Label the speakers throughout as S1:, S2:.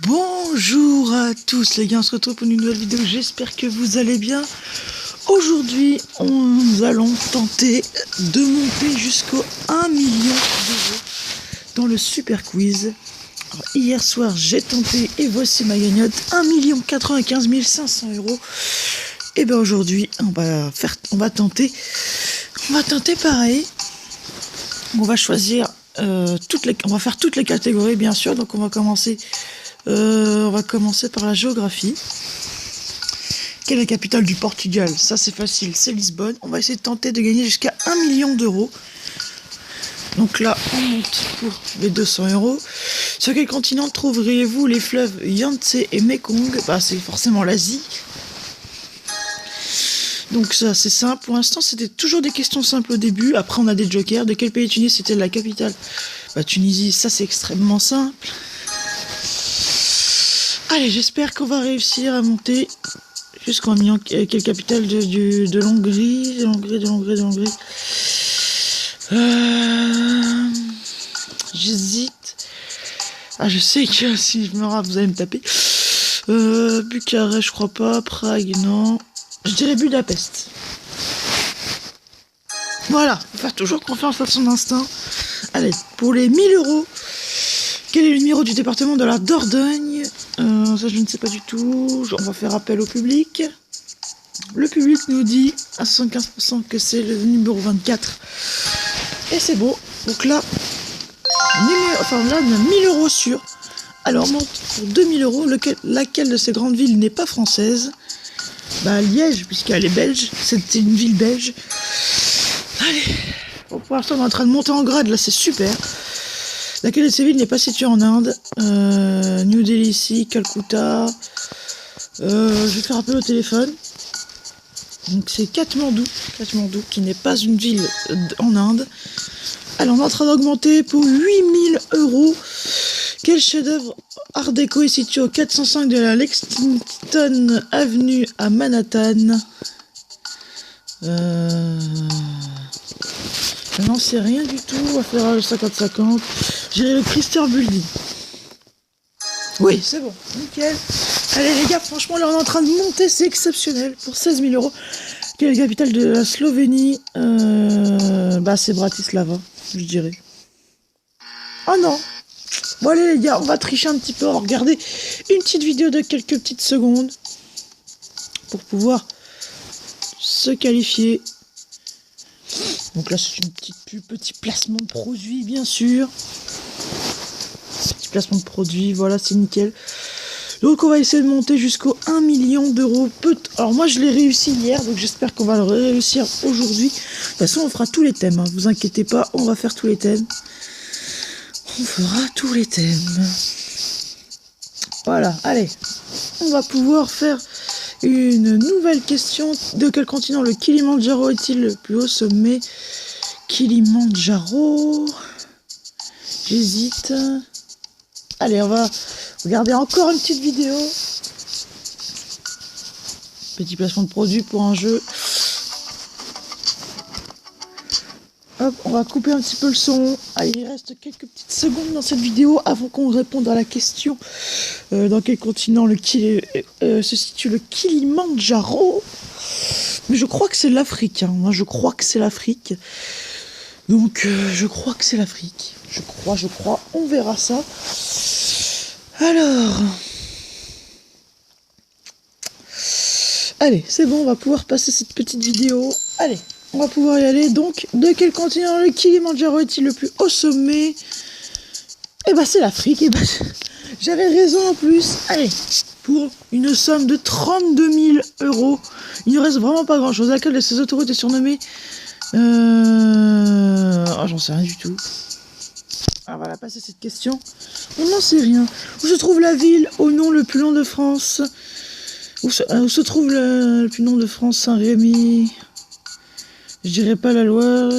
S1: Bonjour à tous les gars, on se retrouve pour une nouvelle vidéo, j'espère que vous allez bien. Aujourd'hui, nous allons tenter de monter jusqu'au 1 million d'euros dans le super quiz. Alors, hier soir, j'ai tenté et voici ma cagnotte, 1 95 500 euros. Et bien aujourd'hui, on va tenter pareil. On va choisir on va faire toutes les catégories bien sûr, donc on va commencer par la géographie. Quelle est la capitale du Portugal? Ça c'est facile, c'est Lisbonne. On va essayer de tenter de gagner jusqu'à 1 million d'euros. Donc là, on monte pour les 200 euros. Sur quel continent trouveriez-vous les fleuves Yangtze et Mekong? Bah, c'est forcément l'Asie. Donc ça, c'est simple. Pour l'instant, c'était toujours des questions simples au début. Après, on a des jokers. De quel pays Tunis c'était la capitale? Bah, Tunisie, ça c'est extrêmement simple. Allez, j'espère qu'on va réussir à monter jusqu'en million. Quelle capitale de l'Hongrie? De l'Hongrie. J'hésite. Ah, je sais que si je me rate, vous allez me taper. Bucarest, je crois pas. Prague, non. Je dirais Budapest. Voilà, on va faire toujours confiance à son instinct. Allez, pour les 1000 euros, quel est le numéro du département de la Dordogne? Ça, je ne sais pas du tout. On va faire appel au public. Le public nous dit à 75% que c'est le numéro 24. Et c'est beau. Donc là, on a 1000 euros sur. Alors, on monte pour 2000 euros. Laquelle de ces grandes villes n'est pas française? Bah, Liège, puisqu'elle est belge. C'était une ville belge. Allez. Bon, pour l'instant, on est en train de monter en grade. Là, c'est super. Laquelle de ces villes n'est pas située en Inde? New Delhi ici, Calcutta. Je vais faire appel au téléphone. Donc c'est Katmandou qui n'est pas une ville en Inde. Alors on est en train d'augmenter pour 8000 euros. Quel chef-d'œuvre art déco est situé au 405 de la Lexington Avenue à Manhattan? Je n'en sais rien du tout. On va faire le 50-50. J'irai le Christopher Building. Oui, c'est bon, nickel. Allez les gars, franchement là on est en train de monter, c'est exceptionnel. Pour 16 000 euros. Quelle est la capitale de la Slovénie? Bah c'est Bratislava, je dirais. Oh non. Bon allez les gars, on va tricher un petit peu, on va regarder une petite vidéo de quelques petites secondes pour pouvoir se qualifier. Donc là c'est une petite pub, petit placement de produit bien sûr. Petit placement de produit, voilà c'est nickel. Donc on va essayer de monter jusqu'au 1 million d'euros. Alors moi je l'ai réussi hier, donc j'espère qu'on va le réussir aujourd'hui. De toute façon on fera tous les thèmes, hein. Vous inquiétez pas, on va faire tous les thèmes. On fera tous les thèmes. Voilà, allez. On va pouvoir faire une nouvelle question. De quel continent le Kilimandjaro est-il le plus haut sommet? Kilimandjaro. J'hésite. Allez, on va regarder encore une petite vidéo. Petit placement de produit pour un jeu. Hop, on va couper un petit peu le son. Allez, il reste quelques petites secondes dans cette vidéo avant qu'on réponde à la question. Dans quel continent se situe le Kilimandjaro? Mais je crois que c'est l'Afrique. Hein. Moi, je crois que c'est l'Afrique. Donc, je crois que c'est l'Afrique. Je crois. On verra ça. Alors, allez, c'est bon, on va pouvoir passer cette petite vidéo. Allez, on va pouvoir y aller. Donc, de quel continent le Kilimandjaro est-il le plus haut sommet? Eh ben, c'est l'Afrique. Eh ben, j'avais raison en plus. Allez, pour une somme de 32 000 euros. Il ne reste vraiment pas grand-chose. Laquelle de ces autoroutes est surnommée j'en sais rien du tout. Alors voilà, passer cette question. On n'en sait rien. Où se trouve la ville au nom le plus long de France? Où se trouve le plus long de France? Saint-Rémy. Je dirais pas la Loire.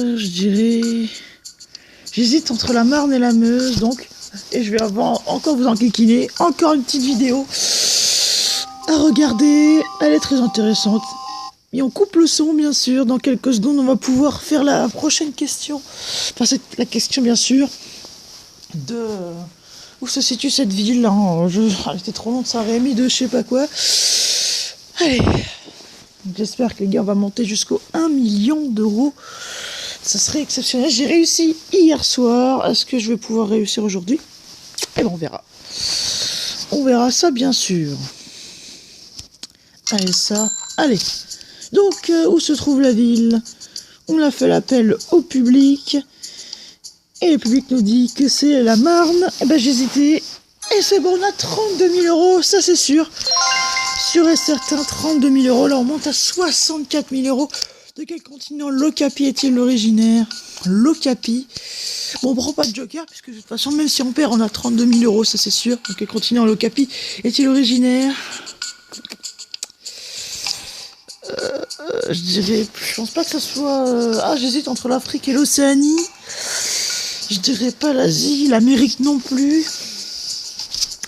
S1: J'hésite entre la Marne et la Meuse. Donc, et je vais encore vous enquiquiner. Encore une petite vidéo à regarder. Elle est très intéressante. Et on coupe le son, bien sûr. Dans quelques secondes, on va pouvoir faire la prochaine question. Enfin, c'est la question, bien sûr, où se situe cette ville. Hein. Elle était trop lente, ça aurait mis de je sais pas quoi. Allez. J'espère que les gars, on va monter jusqu'au 1 million d'euros. Ça serait exceptionnel. J'ai réussi hier soir. Est-ce que je vais pouvoir réussir aujourd'hui? Eh ben, on verra. On verra ça, bien sûr. Allez, ça. Allez. Donc, où se trouve la ville? On a fait l'appel au public. Et le public nous dit que c'est la Marne. Eh ben, j'hésitais. Et c'est bon, on a 32 000 euros, ça c'est sûr. Sûr et certain, 32 000 euros. Là, on monte à 64 000 euros. De quel continent l'Okapi est-il originaire? L'Okapi. Bon, on prend pas de joker, puisque de toute façon, même si on perd, on a 32 000 euros, ça c'est sûr. De quel continent l'Okapi est-il originaire? Je pense pas que ça soit... Ah, j'hésite entre l'Afrique et l'Océanie. Je dirais pas l'Asie, l'Amérique non plus.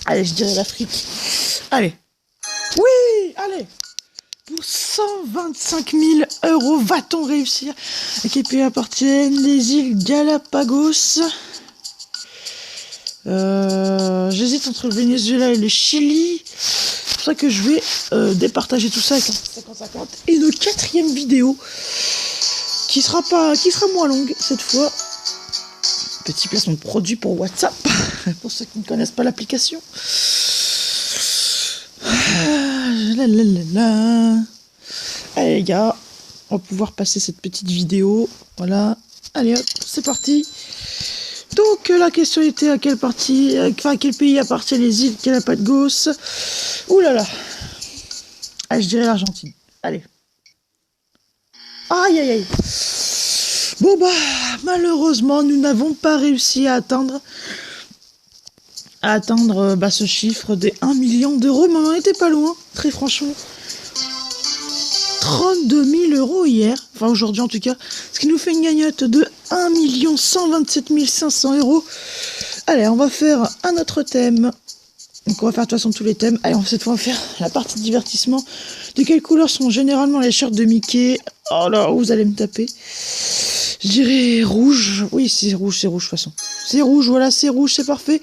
S1: Allez, je dirais l'Afrique. Allez. Oui, allez. Pour 125 000 euros, va-t-on réussir? À quel pays appartiennent les îles Galapagos? J'hésite entre le Venezuela et le Chili. C'est pour ça que je vais départager tout ça avec un 50-50. Et une quatrième vidéo qui sera moins longue cette fois. Petit placement de produit pour WhatsApp, pour ceux qui ne connaissent pas l'application. Allez les gars, on va pouvoir passer cette petite vidéo. Voilà, allez hop, c'est parti. Donc la question était à quel pays appartiennent les îles Galapagos. Ouh là là. Ah, je dirais l'Argentine. Allez. Aïe aïe aïe. Bon bah malheureusement nous n'avons pas réussi à atteindre ce chiffre des 1 million d'euros, mais on n'en était pas loin, très franchement. 32 000 euros hier, enfin aujourd'hui en tout cas, ce qui nous fait une cagnotte de 1 127 500 euros. Allez, on va faire un autre thème. Donc on va faire de toute façon tous les thèmes. Allez, cette fois on va faire la partie divertissement. De quelle couleur sont généralement les shirts de Mickey? Oh là, vous allez me taper. Je dirais rouge. Oui, c'est rouge de toute façon. C'est rouge, voilà, c'est rouge, c'est parfait.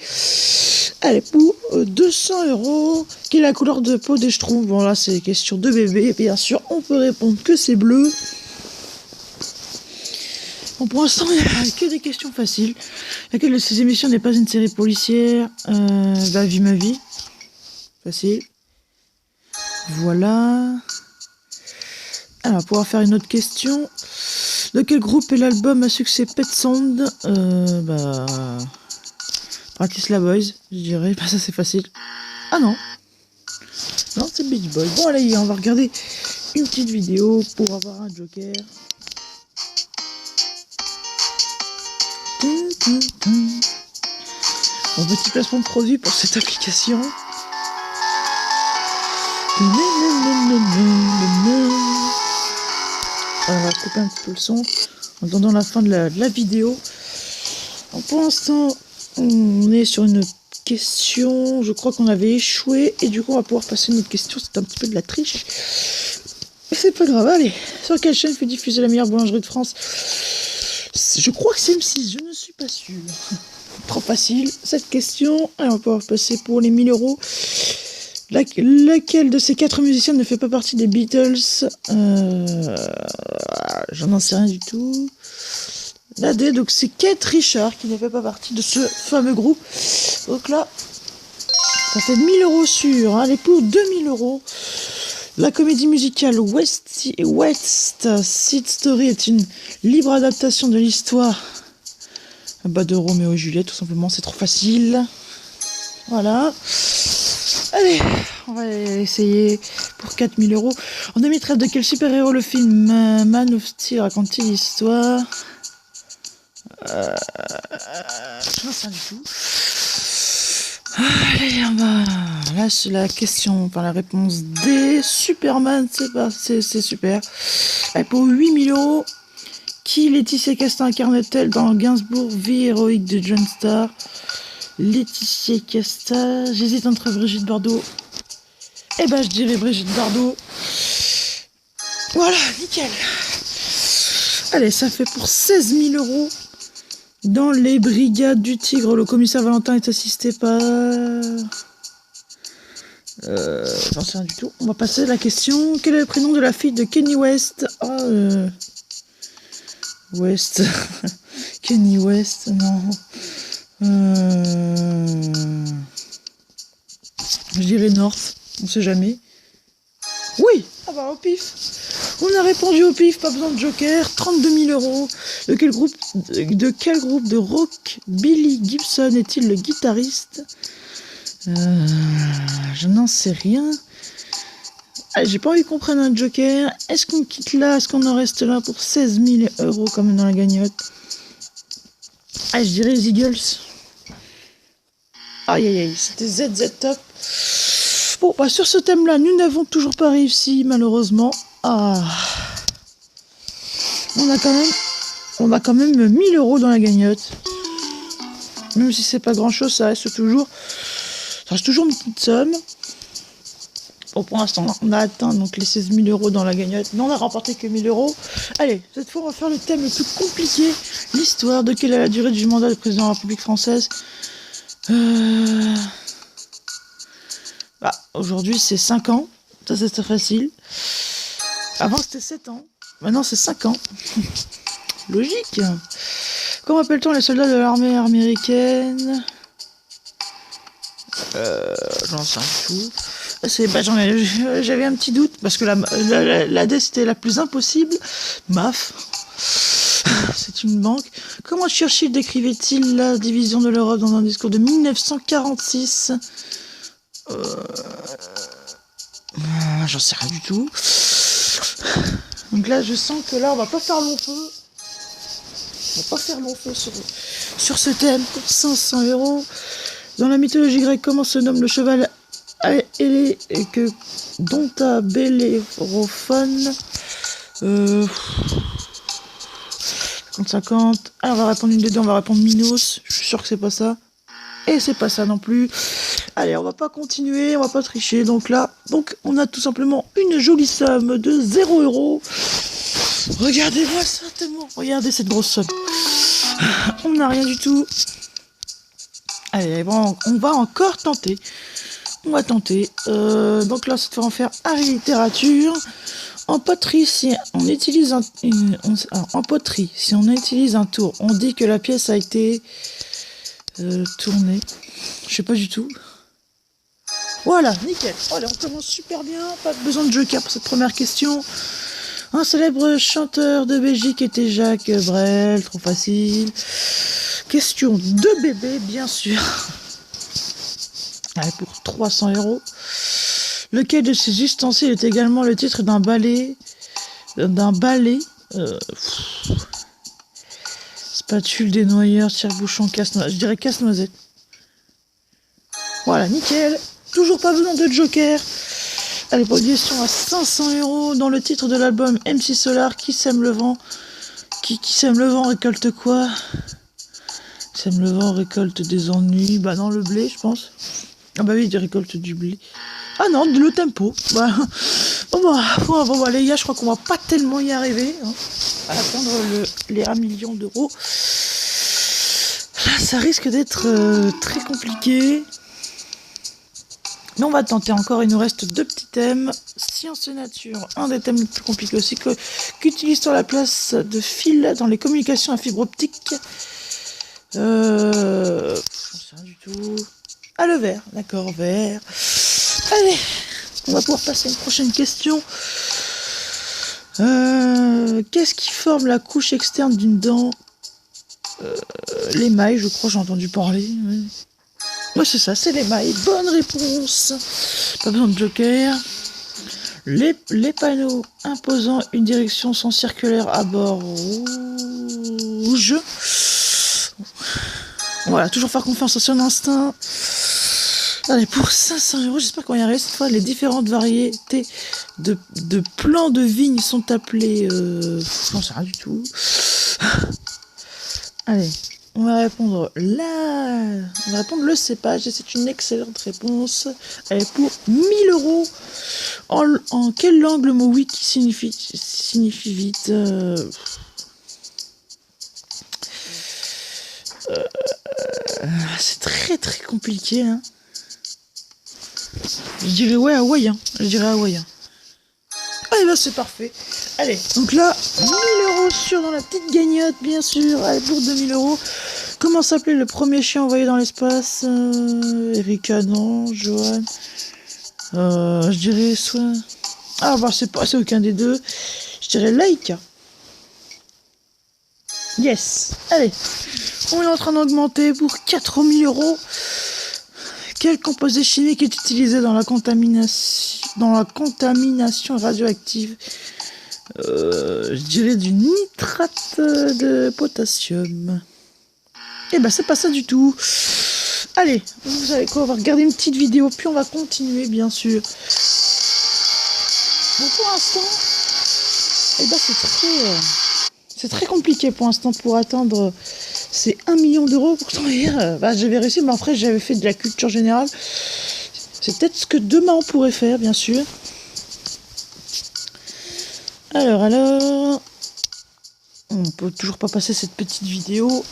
S1: Allez, pour 200 euros. Quelle est la couleur de peau des schtroumpfs? Bon, là, c'est question de bébé. Bien sûr, on peut répondre que c'est bleu. Bon, pour l'instant, il n'y a que des questions faciles. Laquelle de ces émissions n'est pas une série policière? Vie ma vie. Facile. Voilà. Alors, on va pouvoir faire une autre question. De quel groupe est l'album à succès Pet Sound? Bratislava Boys, je dirais. Bah, ça, c'est facile. Ah non. Non, c'est Beach Boys. Bon, allez, on va regarder une petite vidéo pour avoir un joker. Bon, petit placement de produit pour cette application. Alors, on va couper un petit peu le son en attendant la fin de la vidéo. Alors, pour l'instant, on est sur une question. Je crois qu'on avait échoué et du coup, on va pouvoir passer à une autre question. C'est un petit peu de la triche. Mais c'est pas grave. Allez, sur quelle chaîne fut diffusée la meilleure boulangerie de France? Je crois que c'est M6, je ne suis pas sûr. Trop facile cette question. Alors, on va pouvoir passer pour les 1000 euros. Laquelle de ces 4 musiciens ne fait pas partie des Beatles? J'en sais rien du tout. La D, donc c'est Keith Richards qui ne fait pas partie de ce fameux groupe. Donc là, ça fait 1000 euros sûr. Allez, pour 2000 euros. La comédie musicale West Side Story est une libre adaptation de l'histoire de Roméo et Juliette, tout simplement. C'est trop facile. Voilà. Allez, on va essayer pour 4000 euros. En 2013, de quel super-héros le film Man of Steel raconte-t-il l'histoire? Je n'en sais rien du tout. Allez, on va... Là, c'est la question par la réponse D. Superman, c'est super. Allez, pour 8000 euros, qui Laetitia Casta incarne-t-elle dans Gainsbourg, vie héroïque de John Starr? Laetitia Casta, j'hésite entre Brigitte Bardot. Eh ben, je dirais Brigitte Bardot. Voilà, nickel. Allez, ça fait pour 16 000 euros. Dans les brigades du Tigre, le commissaire Valentin est assisté par... J'en sais rien du tout. On va passer à la question. Quel est le prénom de la fille de Kenny West? West. Kenny West, non. Je dirais North, on sait jamais. Oui. Ah bah au pif. On a répondu au pif, pas besoin de joker. 32 000 euros. De quel groupe de rock Billy Gibson est-il le guitariste? Je n'en sais rien. Allez, j'ai pas envie qu'on prenne un joker. Est-ce qu'on quitte là? Est-ce qu'on en reste là pour 16 000 euros comme dans la cagnotte? Ah, je dirais les Eagles. Aïe aïe aïe, c'était ZZ Top. Bon, bah sur ce thème-là, nous n'avons toujours pas réussi, malheureusement. Ah. On a quand même 1000 euros dans la cagnotte. Même si c'est pas grand-chose, ça reste toujours une petite somme. Bon, pour l'instant, on a atteint donc les 16 000 euros dans la cagnotte. Mais on a remporté que 1000 euros. Allez, cette fois, on va faire le thème le plus compliqué. L'histoire de quelle est la durée du mandat du président de la République française. Bah, aujourd'hui, c'est 5 ans. Ça, c'est très facile. Avant, c'était 7 ans. Maintenant, c'est 5 ans. Logique. Comment appelle-t-on les soldats de l'armée américaine? J'en sais rien du tout. J'avais un petit doute parce que la D c'était la plus impossible. MAF. C'est une banque. Comment Churchill décrivait-il la division de l'Europe dans un discours de 1946? J'en sais rien du tout. Donc là, je sens que là, on va pas faire long feu. On va pas faire long feu sur ce thème pour 500 euros. Dans la mythologie grecque, comment se nomme le cheval ailé et que Donta Bellérophone 50. Ah, on va répondre une des deux, on va répondre Minos. Je suis sûr que c'est pas ça. Et c'est pas ça non plus. Allez, on va pas continuer, on va pas tricher. Donc là, on a tout simplement une jolie somme de 0 euros. Regardez-moi ça tellement. Regardez cette grosse somme. On n'a rien du tout. Allez, bon, on va encore tenter. On va tenter. Donc là, cette fois, on va faire art et littérature. En poterie, si on utilise un tour, on dit que la pièce a été tournée. Je sais pas du tout. Voilà, nickel. Allez, on commence super bien. Pas besoin de joker pour cette première question. Un célèbre chanteur de Belgique était Jacques Brel. Trop facile. Question de bébé, bien sûr. Allez, pour 300 euros. Lequel de ces ustensiles est également le titre d'un ballet? Spatule, dénoyeur, tire-bouchon, casse-noisette. Je dirais casse-noisette. Voilà, nickel. Toujours pas besoin de joker. Allez, pour une question à 500 euros. Dans le titre de l'album MC Solar, qui sème le vent? Qui sème le vent récolte quoi? Sème le vent récolte des ennuis. Bah non, le blé, je pense. Ah bah oui, il récolte du blé. Ah non, le tempo. Bah, bon, les gars, je crois qu'on va pas tellement y arriver à atteindre les 1 million d'euros. Là, ça risque d'être très compliqué. Mais on va tenter encore. Il nous reste 2 petits thèmes. Science et nature. Un des thèmes les plus compliqués aussi. Qu'utilise-t-on la place de fil dans les communications à fibre optique? J'en sais rien du tout. Ah, le vert. D'accord, vert. Allez, on va pouvoir passer à une prochaine question. Qu'est-ce qui forme la couche externe d'une dent? L'émail, je crois, j'ai entendu parler. Ouais, c'est ça, c'est l'émail. Bonne réponse. Pas besoin de joker. Les panneaux imposant une direction sont circulaires à bord rouge. Voilà, toujours faire confiance à son instinct. Allez, pour 500 euros, j'espère qu'on y arrive cette fois. Les différentes variétés de plants de vigne sont appelées... j'en sais rien du tout. Allez, on va répondre là. On va répondre le cépage et c'est une excellente réponse. Allez, pour 1000 euros. En quelle langue le mot wiki signifie vite C'est très très compliqué. Hein. Je dirais ouais, hawaïen. Je dirais hawaïen. Ah, et ben c'est parfait. Allez, donc là, 1000 € sur dans la petite gagnotte, bien sûr. Allez, pour 2000 €. Comment s'appelait le premier chien envoyé dans l'espace? Erika, non. Johan. Je dirais soit... Ah, bah c'est aucun des deux. Je dirais Laika. Yes. Allez. On est en train d'augmenter pour 4000 €. Quel composé chimique est utilisé dans la contamination radioactive? Je dirais du nitrate de potassium. Eh ben c'est pas ça du tout. Allez, vous savez quoi, on va regarder une petite vidéo, puis on va continuer bien sûr. Bon pour l'instant, eh ben c'est très compliqué pour l'instant pour atteindre ces 1 million d'euros. Pourtant hier, j'avais réussi, mais après j'avais fait de la culture générale. C'est peut-être ce que demain on pourrait faire, bien sûr. Alors, on peut toujours pas passer cette petite vidéo.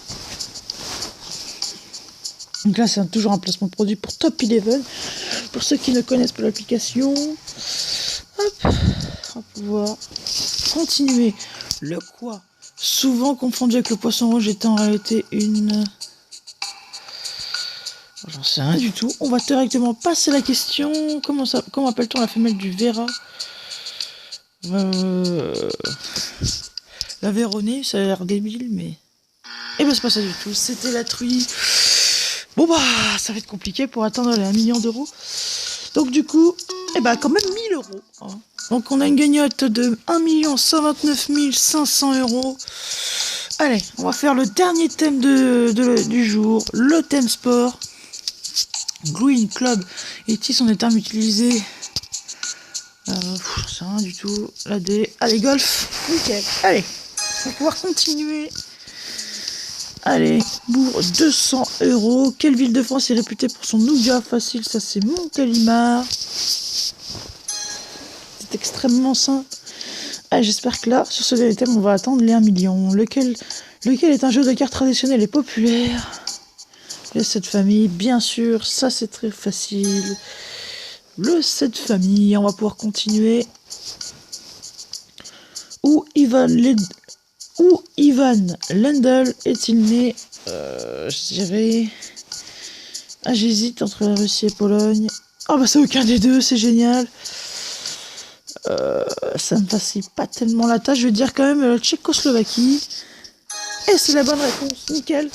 S1: Donc là, c'est toujours un placement de produit pour Top Eleven. Pour ceux qui ne connaissent pas l'application, hop, on va pouvoir continuer. Le quoi, souvent confondu avec le poisson rouge, était en réalité une... J'en sais rien du tout. On va directement passer à la question. Comment appelle-t-on la femelle du Vera? La Véronnée, ça a l'air débile, mais... Eh ben c'est pas ça du tout, c'était la truie. Bon bah, ça va être compliqué pour atteindre les 1 million d'euros. Donc du coup, eh ben quand même 1000 €. Hein. Donc on a une gagnotte de 1 129 500 €. Allez, on va faire le dernier thème du jour, le thème sport. Green Club est-il son terme utilisé? Je sais rien du tout. La D. Allez, golf. Nickel. Allez, on va pouvoir continuer. Allez, pour 200 €. Quelle ville de France est réputée pour son nougat facile? Ça, c'est Montélimar. C'est extrêmement simple. Allez, j'espère que là, sur ce dernier thème, on va attendre les 1 million. Lequel est un jeu de cartes traditionnel et populaire? Les 7 familles, bien sûr. Ça, c'est très facile. Le 7 familles. On va pouvoir continuer. Où Ivan Lendl est-il né? Je dirais... Ah, j'hésite entre la Russie et Pologne. Oh bah c'est aucun des deux, c'est génial. Ça me facilite pas tellement la tâche. Je vais dire quand même la Tchécoslovaquie. Et c'est la bonne réponse, nickel.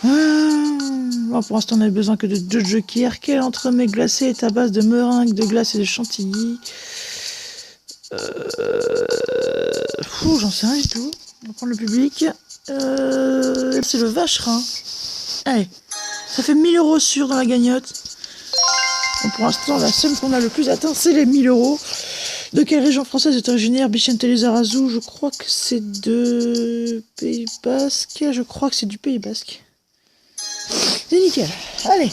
S1: Bon, pour l'instant on n'a besoin que de 2 jokers. Quel entremets glacé est à base de meringue, de glace et de chantilly? J'en sais rien du tout. On va prendre le public. C'est le vacherin. Allez, ça fait 1000 € sûr dans la gagnotte. Donc pour l'instant, la somme qu'on a le plus atteint, c'est les 1000 €. De quelle région française est originaire Vicente Lizarazu? Je crois que c'est de Pays Basque. Je crois que c'est du Pays Basque. C'est nickel. Allez,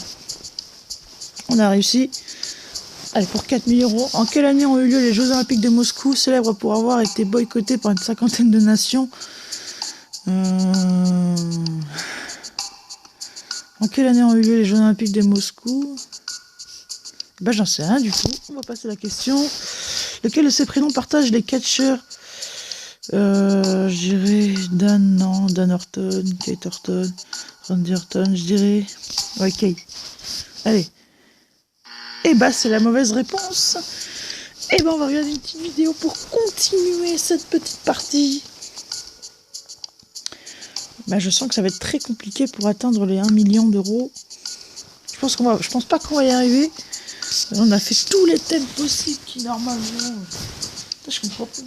S1: on a réussi. Allez, pour 4000 €. En quelle année ont eu lieu les Jeux Olympiques de Moscou, célèbres pour avoir été boycottés par une 50aine de nations? En quelle année ont eu lieu les Jeux Olympiques de Moscou? Ben, j'en sais rien du tout. On va passer à la question. Lequel de ces prénoms partage les catcheurs? Je dirais Dan, non. Dan Orton, Kate Orton, Randy Orton, je dirais... Ouais, Kate. Allez. Et bah c'est la mauvaise réponse. Et bah on va regarder une petite vidéo pour continuer cette petite partie. Bah je sens que ça va être très compliqué pour atteindre les 1 million d'euros. Je pense pas qu'on va y arriver. On a fait tous les thèmes possibles qui normalement... Je comprends pas.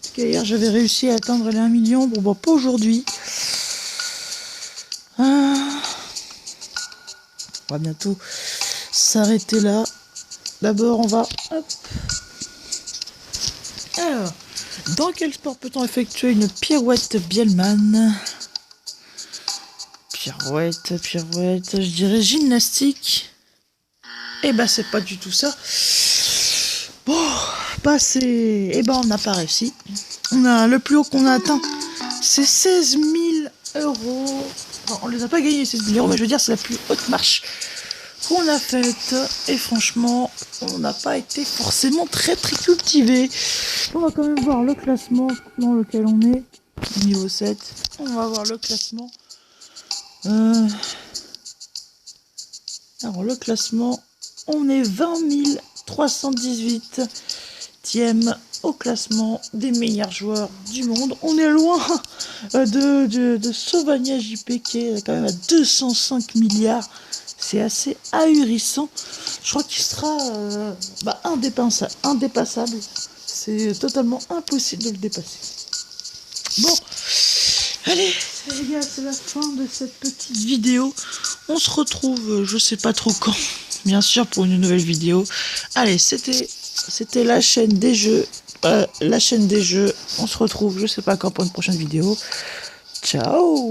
S1: Ok, hier j'avais réussi à atteindre les 1 million. Bon bah pas aujourd'hui. On va bientôt s'arrêter là. D'abord, on va... Hop. Alors, dans quel sport peut-on effectuer une pirouette Biellmann? Pirouette, je dirais gymnastique. Eh ben, c'est pas du tout ça. Bon, bah c'est... Eh ben, on n'a pas réussi. On a le plus haut qu'on a atteint, c'est c'est 16 000 euros. Bon, on les a pas gagnés 16 000 euros, mais je veux dire, c'est la plus haute marche qu'on a faite. Et franchement, on n'a pas été forcément très cultivé. On va quand même voir le classement dans lequel on est. Niveau 7. On va voir le classement. Alors, le classement, on est 20 318e au classement des meilleurs joueurs du monde. On est loin de Sauvagna JP qui est quand même à 205 milliards. C'est assez ahurissant. Je crois qu'il sera indépassable. C'est totalement impossible de le dépasser. Bon, allez les gars, c'est la fin de cette petite vidéo. On se retrouve, je sais pas trop quand, bien sûr, pour une nouvelle vidéo. Allez, c'était la chaîne des jeux. On se retrouve, je sais pas quand, pour une prochaine vidéo. Ciao.